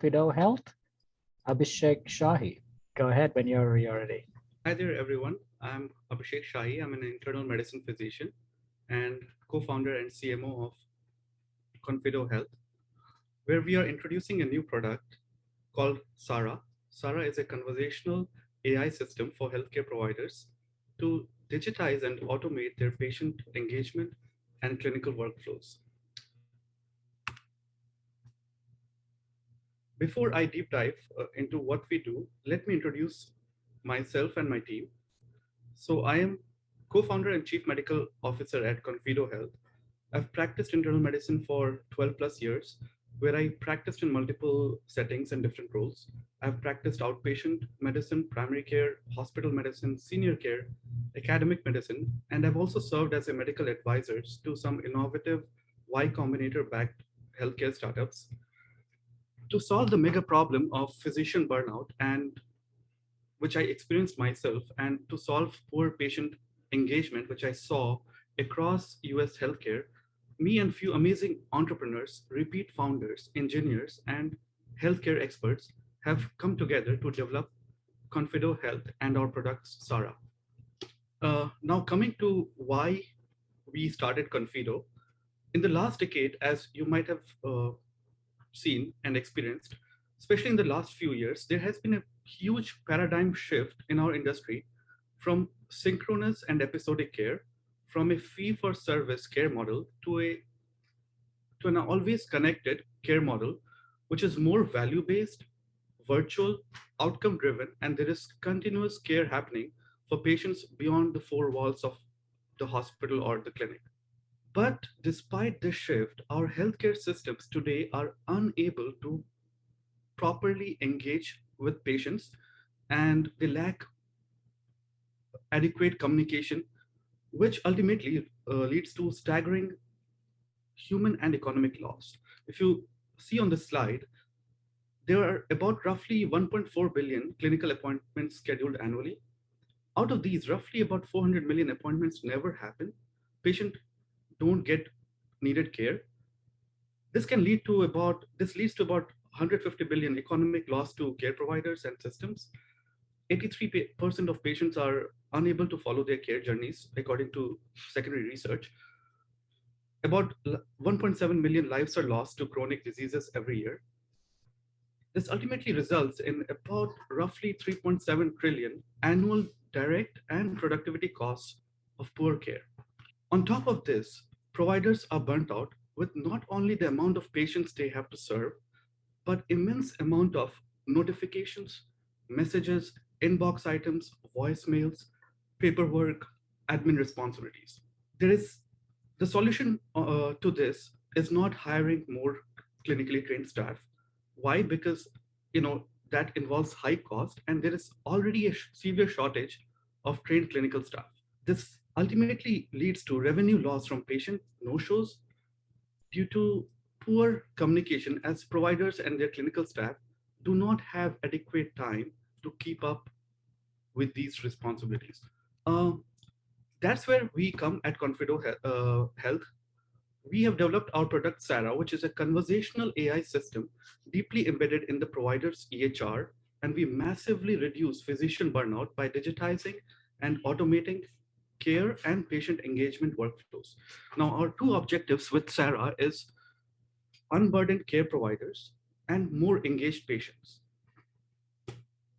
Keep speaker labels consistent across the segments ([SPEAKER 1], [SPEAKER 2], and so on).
[SPEAKER 1] Confido Health, Abhishek Shahi. Go ahead when you're ready.
[SPEAKER 2] Hi there, everyone. I'm Abhishek Shahi. I'm an internal medicine physician and co-founder and CMO of Confido Health, where we are introducing a new product called Sara. Sara is a conversational AI system for healthcare providers to digitize and automate their patient engagement and clinical workflows. Before I deep dive into what we do, let me introduce myself and my team. So I am co-founder and chief medical officer at Confido Health. I've practiced internal medicine for 12 plus years, where I practiced in multiple settings and different roles. I've practiced outpatient medicine, primary care, hospital medicine, senior care, academic medicine, and I've also served as a medical advisor to some innovative Y Combinator backed healthcare startups to solve the mega problem of physician burnout, and which I experienced myself, and to solve poor patient engagement, which I saw across US healthcare. Me and few amazing entrepreneurs, repeat founders, engineers, and healthcare experts have come together to develop Confido Health and our products, Sara. Now, coming to why we started Confido. In the last decade, as you might have seen and experienced, especially in the last few years, there has been a huge paradigm shift in our industry from synchronous and episodic care, from a fee for service care model to an always connected care model, which is more value based, virtual, outcome driven, and there is continuous care happening for patients beyond the four walls of the hospital or the clinic. But despite this shift, our healthcare systems today are unable to properly engage with patients, and they lack adequate communication, which ultimately leads to staggering human and economic loss. If you see on the slide, there are about roughly 1.4 billion clinical appointments scheduled annually. Out of these, roughly about 400 million appointments never happen. Patients don't get needed care. This leads to about 150 billion economic loss to care providers and systems. 83% of patients are unable to follow their care journeys, according to secondary research. About 1.7 million lives are lost to chronic diseases every year. This ultimately results in about roughly 3.7 trillion annual direct and productivity costs of poor care. On top of this, providers are burnt out with not only the amount of patients they have to serve, but immense amount of notifications, messages, inbox items, voicemails, paperwork, admin responsibilities. There is the solution to this is not hiring more clinically trained staff. Why? Because that involves high cost, and there is already a severe shortage of trained clinical staff. This ultimately leads to revenue loss from patient no-shows due to poor communication, as providers and their clinical staff do not have adequate time to keep up with these responsibilities. Uh, that's where we come at Confido Health. We have developed our product Sara, which is a conversational AI system deeply embedded in the provider's EHR, and we massively reduce physician burnout by digitizing and automating care and patient engagement workflows. Now, our two objectives with Sara is unburdened care providers and more engaged patients.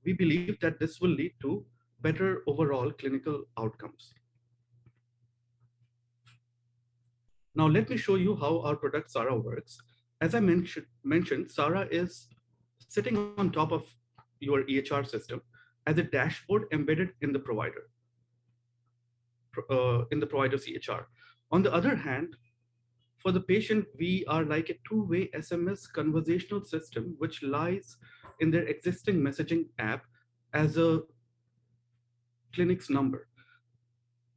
[SPEAKER 2] We believe that this will lead to better overall clinical outcomes. Now, let me show you how our product Sara works. As I mentioned, Sara is sitting on top of your EHR system as a dashboard embedded in the provider's EHR. On the other hand, for the patient, we are like a two-way SMS conversational system, which lies in their existing messaging app as a clinic's number.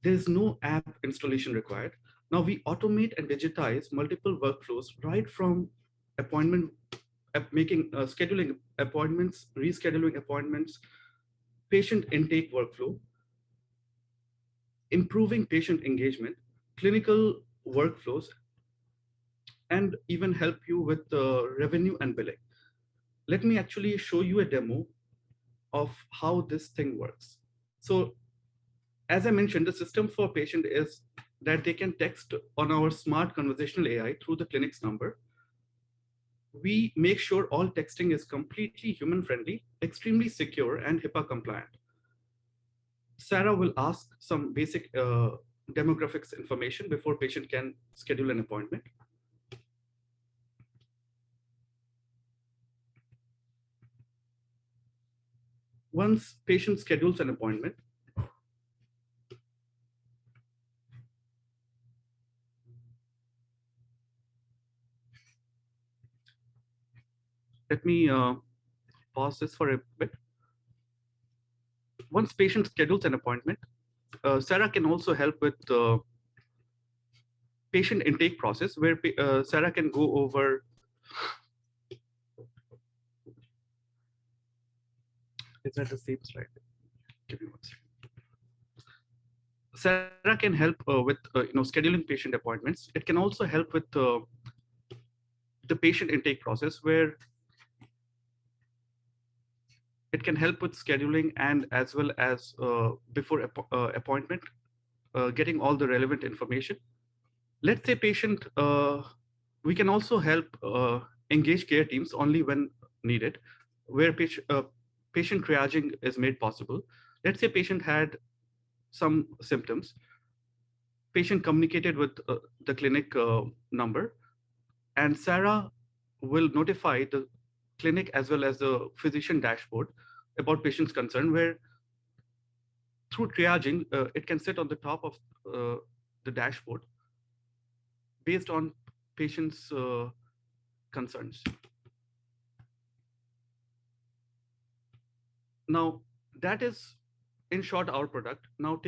[SPEAKER 2] There is no app installation required. Now we automate and digitize multiple workflows right from appointment, scheduling appointments, rescheduling appointments, patient intake workflow, improving patient engagement, clinical workflows, and even help you with revenue and billing. Let me actually show you a demo of how this thing works. So as I mentioned, the system for patient is that they can text on our smart conversational AI through the clinic's number. We make sure all texting is completely human friendly, extremely secure, and HIPAA compliant. Sarah will ask some basic demographics information before patient can schedule an appointment. Once patient schedules an appointment, let me pause this for a bit. Once patient schedules an appointment, Sarah can also help with the patient intake process where Sarah can go over. Is that the same slide? Give me one second. Sarah can help with scheduling patient appointments. It can also help with the patient intake process where it can help with scheduling and as well as before appointment, getting all the relevant information. Let's say patient, we can also help engage care teams only when needed, where patient triaging is made possible. Let's say patient had some symptoms, patient communicated with the clinic number, and Sarah will notify the clinic as well as the physician dashboard about patient's concern, where through triaging, it can sit on the top of the dashboard based on patient's concerns. Now, that is in short our product. Now,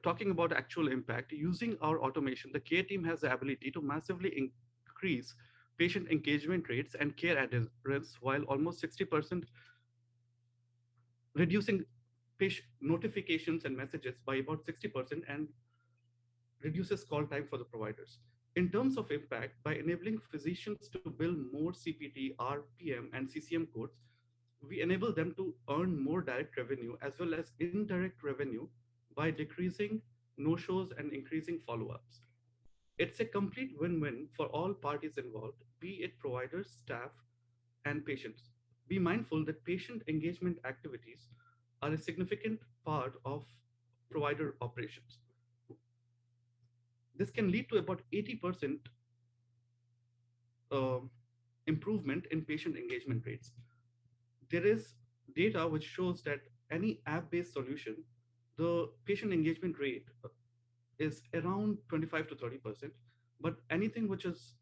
[SPEAKER 2] talking about actual impact, using our automation, the care team has the ability to massively increase patient engagement rates and care adherence while almost 60% reducing patient notifications and messages by about 60% and reduces call time for the providers. In terms of impact, by enabling physicians to bill more CPT, RPM, and CCM codes, we enable them to earn more direct revenue as well as indirect revenue by decreasing no-shows and increasing follow-ups. It's a complete win-win for all parties involved, be it providers, staff, and patients. Be mindful that patient engagement activities are a significant part of provider operations. This can lead to about 80% improvement in patient engagement rates. There is data which shows that any app-based solution, the patient engagement rate is around 25 to 30%, but anything which is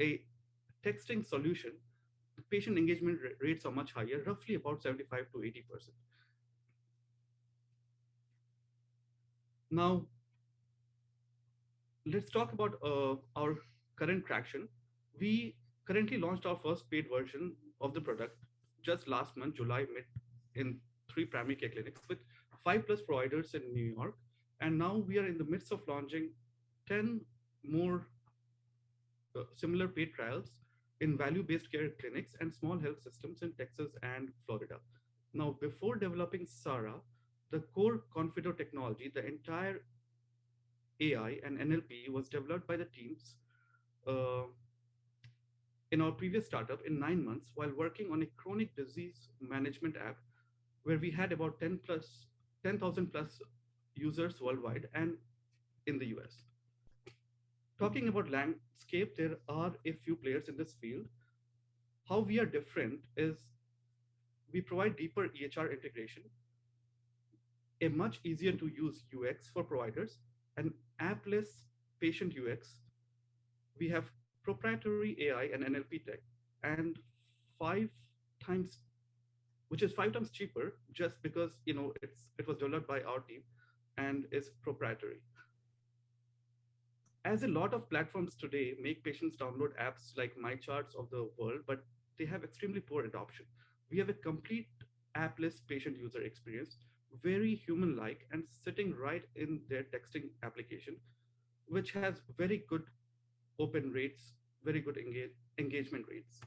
[SPEAKER 2] a texting solution, the patient engagement rates are much higher, roughly about 75 to 80%. Now, let's talk about our current traction. We currently launched our first paid version of the product just last month, July mid, in 3 primary care clinics with 5+ providers in New York. And now we are in the midst of launching 10 more similar paid trials in value-based care clinics and small health systems in Texas and Florida. Now, before developing Sarah, the core Confido technology, the entire AI and NLP was developed by the teams uh, in our previous startup in 9 months while working on a chronic disease management app where we had about 10,000 plus users worldwide and in the US. Talking about landscape, there are a few players in this field. How we are different is we provide deeper EHR integration, a much easier to use UX for providers, an appless patient UX. We have proprietary AI and NLP tech, and 5 times, which is 5 times cheaper, just because it was developed by our team and is proprietary. As a lot of platforms today make patients download apps like MyCharts of the world, but they have extremely poor adoption. We have a complete appless patient user experience, very human-like and sitting right in their texting application, which has very good open rates, very good engagement rates.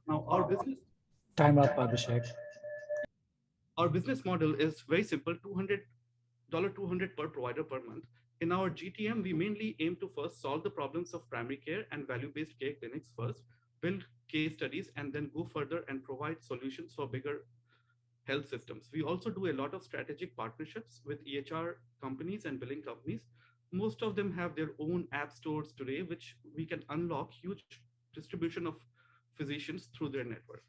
[SPEAKER 2] Now,
[SPEAKER 1] Time up, Abhishek.
[SPEAKER 2] our business model is very simple: $200 per provider per month. In our GTM, we mainly aim to first solve the problems of primary care and value-based care clinics first, build case studies, and then go further and provide solutions for bigger health systems. We also do a lot of strategic partnerships with EHR companies and billing companies. Most of them have their own app stores today, which we can unlock huge distribution of physicians through their network.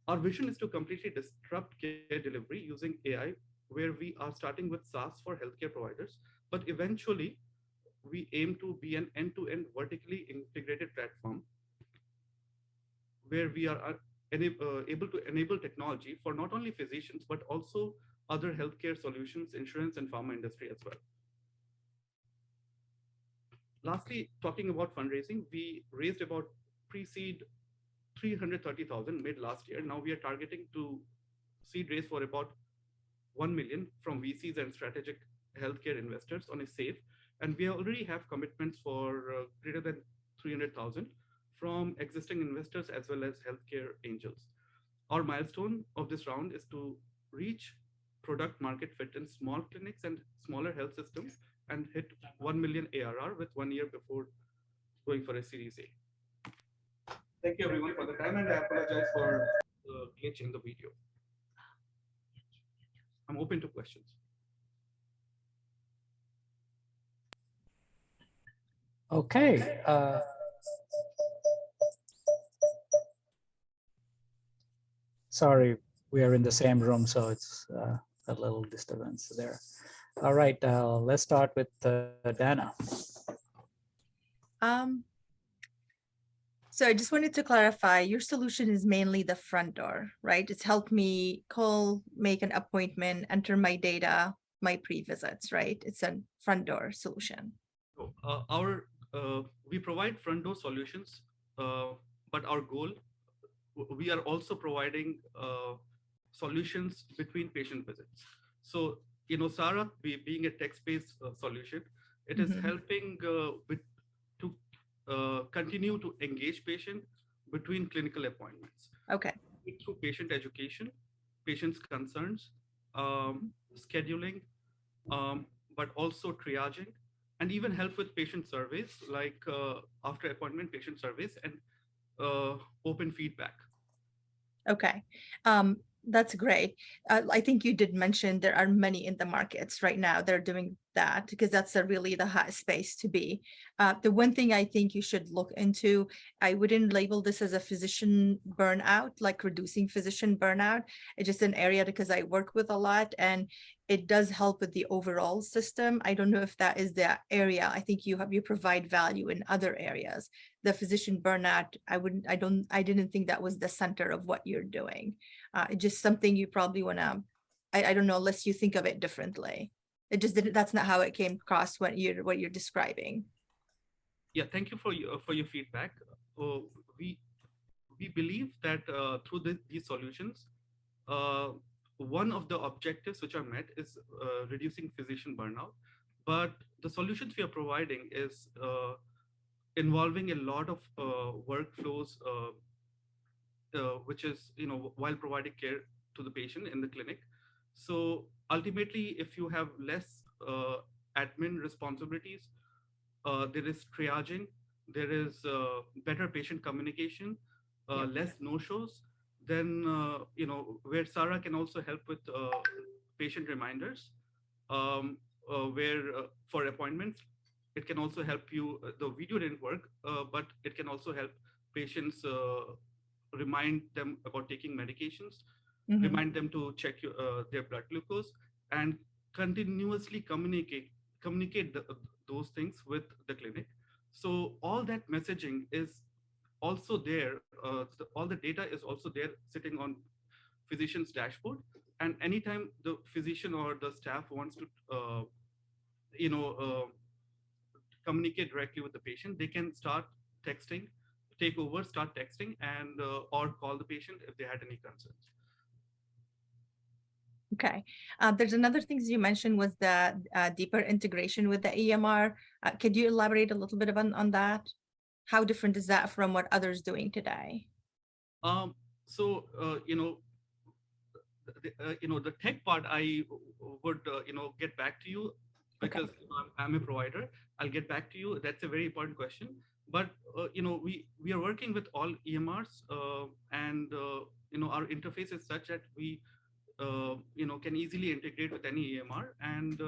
[SPEAKER 2] Our vision is to completely disrupt care delivery using AI, where we are starting with SaaS for healthcare providers, but eventually we aim to be an end-to-end vertically integrated platform where we are able to enable technology for not only physicians, but also other healthcare solutions, insurance, and pharma industry as well. Lastly, talking about fundraising, we raised about pre-seed 330,000 mid last year. Now we are targeting to seed raise for about 1 million from VCs and strategic healthcare investors on a safe. And we already have commitments for greater than 300,000 from existing investors as well as healthcare angels. Our milestone of this round is to reach product market fit in small clinics and smaller health systems and hit 1 million ARR with 1 year before going for a Series A. Thank you everyone for the time, and I apologize for the glitch in the video. I'm open to questions.
[SPEAKER 1] Okay. Sorry, we are in the same room, so it's a little disturbance there. All right, let's start with Dana.
[SPEAKER 3] So I just wanted to clarify, your solution is mainly the front door, right? It's helped me call, make an appointment, enter my data, my pre-visits, right? It's a front door solution.
[SPEAKER 2] We provide front door solutions, but our goal, we are also providing solutions between patient visits. So, Sarah, being a text-based solution, it is helping continue to engage patient between clinical appointments.
[SPEAKER 3] Okay.
[SPEAKER 2] Through patient education, patient's concerns, scheduling, but also triaging, and even help with patient surveys, like after appointment patient surveys and open feedback.
[SPEAKER 3] Okay. That's great. I think you did mention there are many in the markets right now that are doing that, because that's really the hot space to be. The one thing I think you should look into, I wouldn't label this as a physician burnout, like reducing physician burnout. It's just an area because I work with a lot and it does help with the overall system. I don't know if that is the area. I think you provide value in other areas. The physician burnout, I didn't think that was the center of what you're doing. It's just something you probably want to, I don't know, unless you think of it differently. It just didn't, that's not how it came across what you're describing.
[SPEAKER 2] Yeah, thank you for your feedback. We believe that through these solutions, one of the objectives which are met is reducing physician burnout. But the solutions we are providing is involving a lot of workflows, which is, while providing care to the patient in the clinic. So ultimately, if you have less admin responsibilities, there is triaging, there is better patient communication, less no-shows, then, where Sarah can also help with patient reminders, where for appointments, it can also help you, the video didn't work, but it can also help patients remind them about taking medications, remind them to check their blood glucose, and continuously communicate those things with the clinic. So all that messaging is also there. All the data is also there sitting on physician's dashboard. And anytime the physician or the staff wants to, communicate directly with the patient, they can start texting, start texting, and or call the patient if they had any concerns.
[SPEAKER 3] Okay. There's another things you mentioned was the deeper integration with the EMR. Could you elaborate a little bit on that? How different is that from what others doing today?
[SPEAKER 2] So the tech part, I would get back to you, because I'm a provider. I'll get back to you. That's a very important question. But we are working with all EMRs, and our interface is such that we can easily integrate with any EMR. And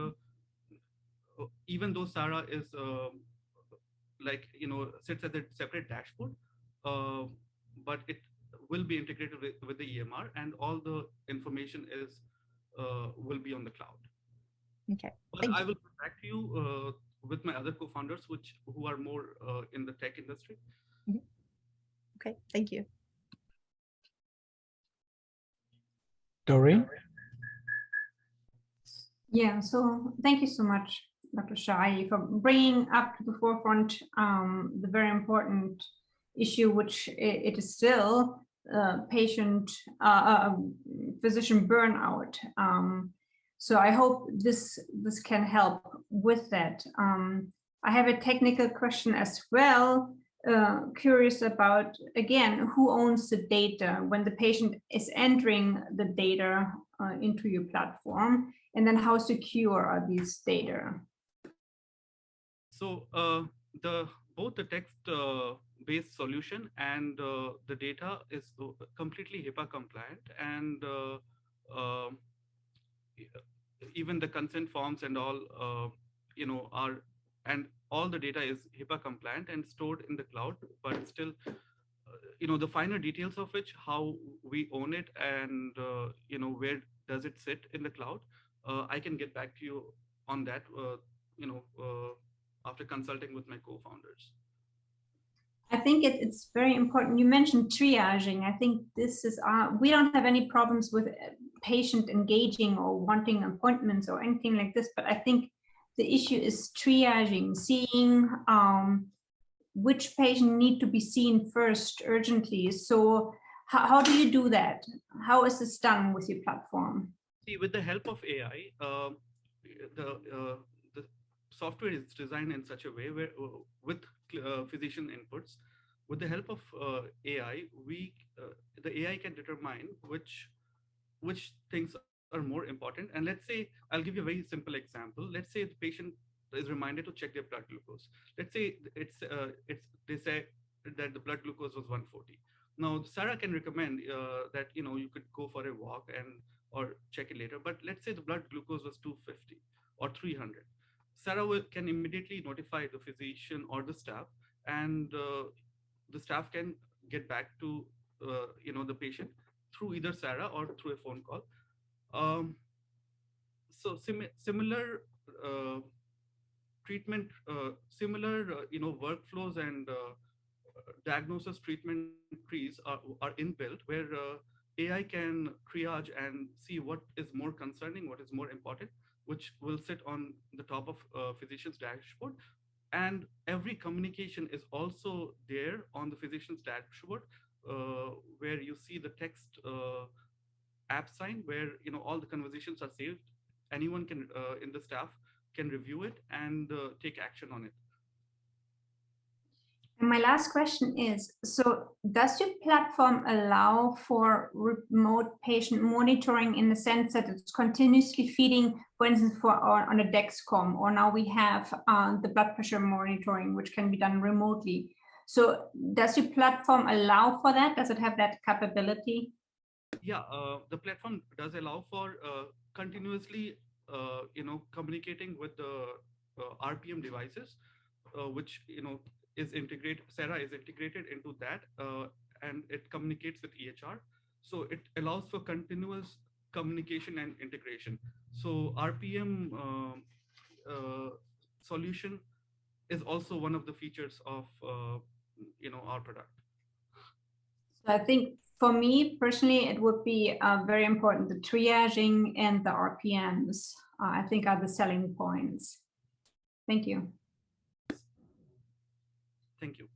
[SPEAKER 2] even though Sarah is sits at a separate dashboard, uh, but it will be integrated with the EMR, and all the information is will be on the cloud.
[SPEAKER 3] Okay,
[SPEAKER 2] but I will come back to you with my other co-founders, who are more in the tech industry.
[SPEAKER 3] Okay, thank you.
[SPEAKER 1] Doreen?
[SPEAKER 4] Yeah, so thank you so much, Dr. Shai, for bringing up to the forefront the very important issue, which it is still physician burnout. So I hope this can help with that. I have a technical question as well. Curious about, again, who owns the data when the patient is entering the data into your platform, and then how secure are these data?
[SPEAKER 2] So both the text-based solution and the data is completely HIPAA compliant, and even the consent forms and all, and all the data is HIPAA compliant and stored in the cloud. But still, the finer details of which, how we own it, and where does it sit in the cloud, I can get back to you on that. After consulting with my co-founders.
[SPEAKER 4] I think it's very important. You mentioned triaging. I think this is, we don't have any problems with patient engaging or wanting appointments or anything like this, but I think the issue is triaging, seeing which patient need to be seen first urgently. So how do you do that? How is this done with your platform?
[SPEAKER 2] See, with the help of AI, the software is designed in such a way where, with physician inputs, with the help of AI, the AI can determine which things are more important. And let's say, I'll give you a very simple example. Let's say the patient is reminded to check their blood glucose. Let's say they say that the blood glucose was 140. Now, Sarah can recommend that you could go for a walk or check it later. But let's say the blood glucose was 250 or 300. Sarah can immediately notify the physician or the staff, and the staff can get back to the patient through either Sarah or through a phone call. So similar treatment, similar workflows and diagnosis treatment trees are inbuilt, where AI can triage and see what is more concerning, what is more important, which will sit on the top of physician's dashboard. And every communication is also there on the physician's dashboard, where you see the text app sign, where all the conversations are saved. Anyone can in the staff can review it and take action on it.
[SPEAKER 4] And my last question is, so does your platform allow for remote patient monitoring in the sense that it's continuously feeding, for instance, on a Dexcom, or now we have the blood pressure monitoring, which can be done remotely. So does your platform allow for that? Does it have that capability?
[SPEAKER 2] Yeah, the platform does allow for continuously, communicating with the RPM devices, which is integrated. Sarah is integrated into that, and it communicates with EHR. So it allows for continuous communication and integration. So RPM solution is also one of the features of our product.
[SPEAKER 4] So I think for me personally, it would be very important. The triaging and the RPMs, I think, are the selling points. Thank you.
[SPEAKER 2] Thank you.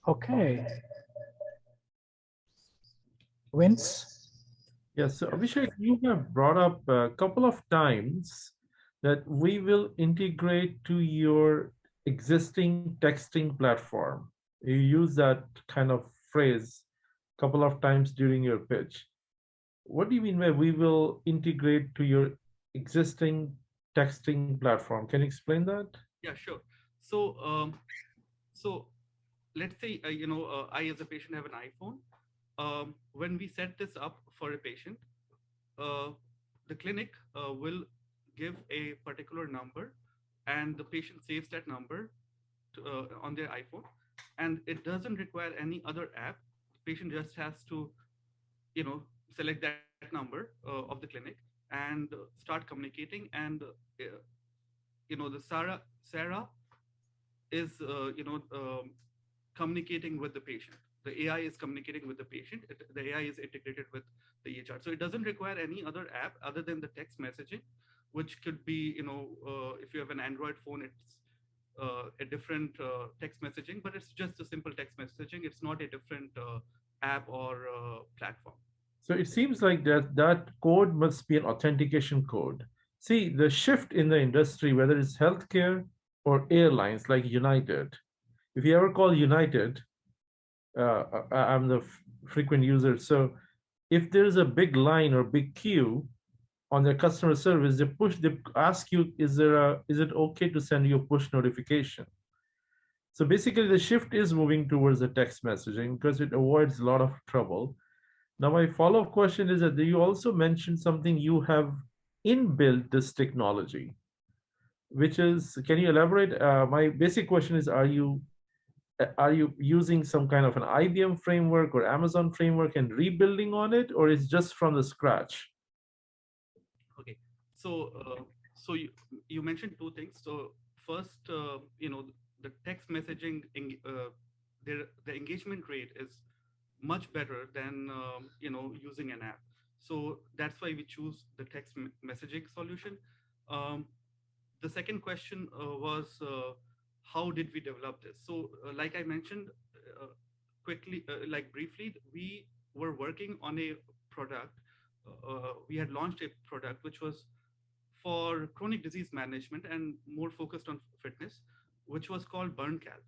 [SPEAKER 1] Okay. Vince?
[SPEAKER 5] Yes, so Abhishek, you have brought up a couple of times that we will integrate to your existing texting platform. You use that kind of phrase a couple of times during your pitch. What do you mean by we will integrate to your existing texting platform? Can you explain that?
[SPEAKER 2] Yeah, sure. So, so let's say, I as a patient have an iPhone. When we set this up for a patient, uh, the clinic will give a particular number, and the patient saves that number on their iPhone, and it doesn't require any other app. The patient just has to, you know, select that number of the clinic and start communicating. And the Sarah is communicating with the patient. The AI is communicating with the patient. The AI is integrated with the EHR, so it doesn't require any other app other than the text messaging, which could be, if you have an Android phone, it's a different text messaging, but it's just a simple text messaging. It's not a different app or platform.
[SPEAKER 5] So it seems like that code must be an authentication code. See, the shift in the industry, whether it's healthcare or airlines like United, if you ever call United, I'm the frequent user. So if there's a big line or big queue on their customer service, they ask you, is it okay to send you a push notification? So basically the shift is moving towards the text messaging because it avoids a lot of trouble. Now, my follow-up question is that you also mentioned something you have inbuilt this technology, which is, can you elaborate? My basic question is, are you using some kind of an IBM framework or Amazon framework and rebuilding on it, or is just from the scratch?
[SPEAKER 2] Okay, so you mentioned two things. So first, the text messaging, the engagement rate is much better than using an app. So that's why we choose the text messaging solution. Um, the second question was, how did we develop this? So like I mentioned quickly, like briefly, we were working on a product. We had launched a product which was for chronic disease management and more focused on fitness, which was called BurnCal.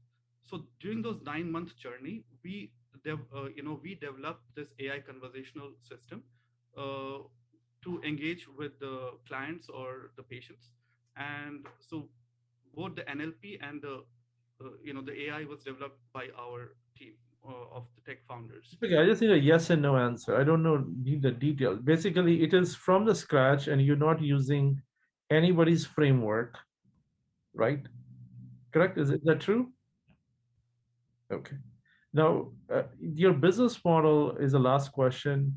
[SPEAKER 2] So during those 9-month journey, we developed this AI conversational system uh, to engage with the clients or the patients. And so both the NLP and the AI was developed by our team of the tech founders.
[SPEAKER 5] Okay, I just need a yes and no answer. I don't know need the details. Basically, it is from the scratch, and you're not using anybody's framework, right? Correct? Is that true? Okay. Now, your business model is the last question.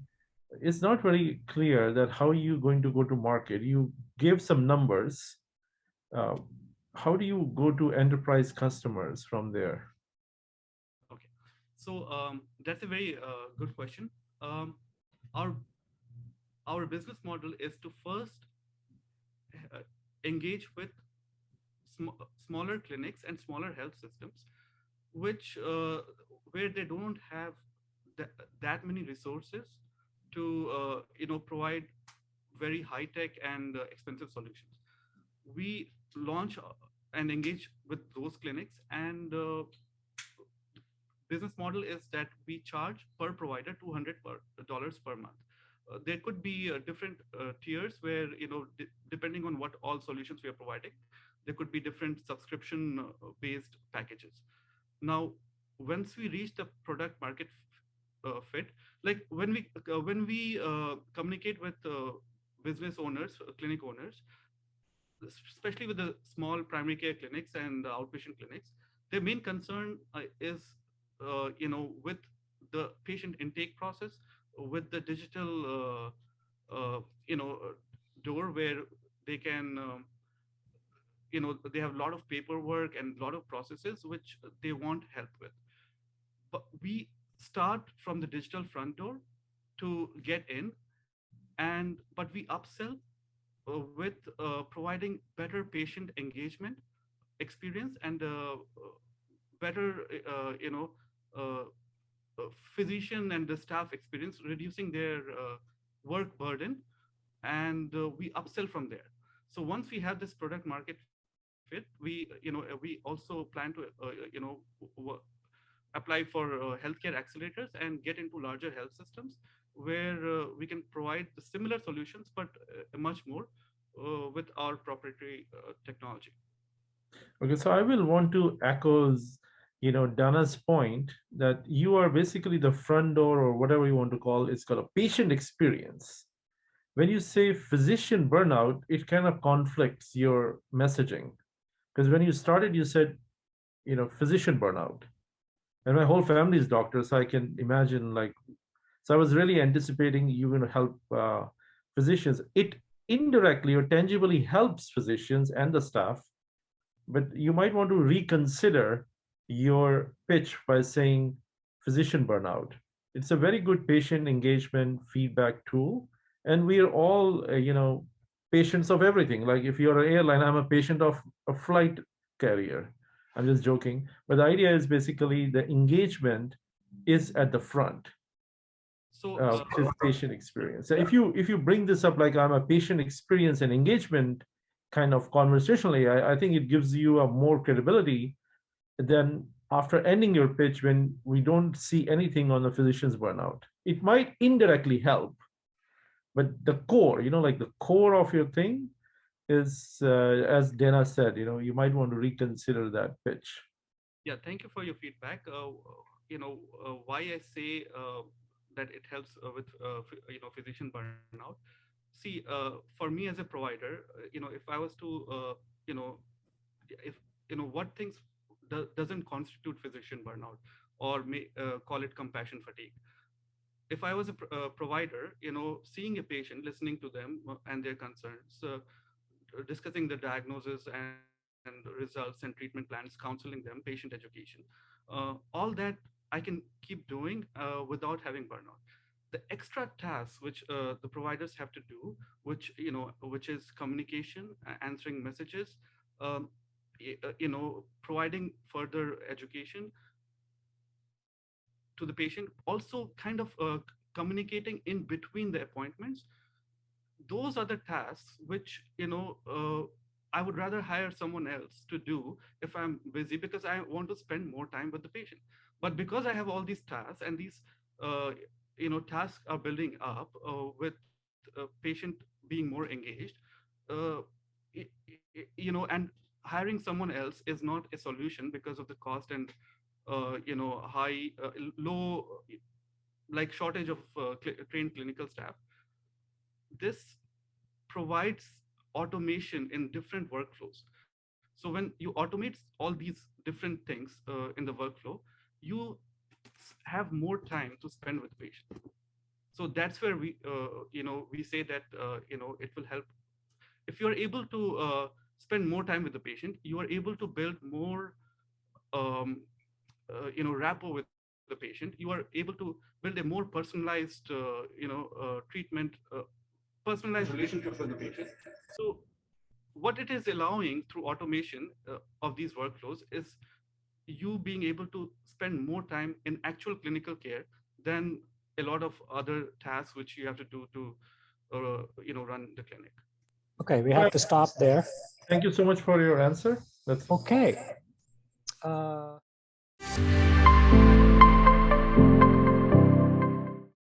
[SPEAKER 5] It's not very clear that how you going to go to market. You give some numbers. Uh, how do you go to enterprise customers from there?
[SPEAKER 2] Okay, so that's a very good question. Um, our our business model is to first uh, engage with smaller clinics and smaller health systems, which where they don't have that many resources to provide very high tech and expensive solutions. We launch and engage with those clinics, and business model is that we charge per provider $200 per month. There could be different tiers where, depending on what all solutions we are providing, there could be different subscription based packages. Now, once we reach the product market fit, like when we communicate with business owners, clinic owners, especially with the small primary care clinics and outpatient clinics, their main concern is, with the patient intake process, with the digital, door where they can, they have a lot of paperwork and a lot of processes which they want help with. But we start from the digital front door to get in, but we upsell with providing better patient engagement experience and better uh, physician and the staff experience, reducing their work burden, and we upsell from there. So once we have this product market fit, fit, we also plan to apply for healthcare accelerators and get into larger health systems where we can provide the similar solutions, but much more with our proprietary technology.
[SPEAKER 5] Okay, so I will want to echo, Dana's point that you are basically the front door, or whatever you want to call it. It's called a patient experience. When you say physician burnout, it kind of conflicts your messaging. Because when you started, you said, physician burnout. And my whole family is doctors, so I can imagine so I was really anticipating you going to help physicians. It indirectly or tangibly helps physicians and the staff, but you might want to reconsider your pitch by saying physician burnout. It's a very good patient engagement feedback tool, and we are all, patients of everything. Like if you're an airline, I'm a patient of a flight carrier. I'm just joking, but the idea is basically the engagement is at the front,
[SPEAKER 2] So
[SPEAKER 5] which is patient experience. So if you bring this up like I'm a patient experience and engagement kind of conversationally, I think it gives you a more credibility than after ending your pitch when we don't see anything on the physician's burnout. It might indirectly help, but the core, like the core of your thing is, as Dana said, you might want to reconsider that pitch.
[SPEAKER 2] yeah, thank you for your feedback. Why I say that it helps with physician burnout. See, for me as a provider, if I was to if what things doesn't constitute physician burnout, or may call it compassion fatigue. If I was a provider, seeing a patient, listening to them and their concerns, discussing the diagnosis and results and treatment plans, counseling them, patient education, all that I can keep doing without having burnout. The extra tasks which the providers have to do, which is communication, answering messages, um, providing further education to the patient, also kind of communicating in between the appointments. Those are the tasks which I would rather hire someone else to do if I'm busy, because I want to spend more time with the patient. But because I have all these tasks, and these tasks are building up with patient being more engaged, uh, and hiring someone else is not a solution because of the cost and high low, like shortage of trained clinical staff. This provides automation in different workflows. So when you automate all these different things in the workflow, you have more time to spend with the patient. So that's where we say that it will help. If you're able to spend more time with the patient, you are able to build more rapport with the patient. You are able to build a more personalized treatment, personalized relationship with the patient. So what it is allowing through automation of these workflows is you being able to spend more time in actual clinical care than a lot of other tasks which you have to do to run the clinic.
[SPEAKER 1] Okay, we have to stop there.
[SPEAKER 5] Thank you so much for your answer. That's
[SPEAKER 1] Okay.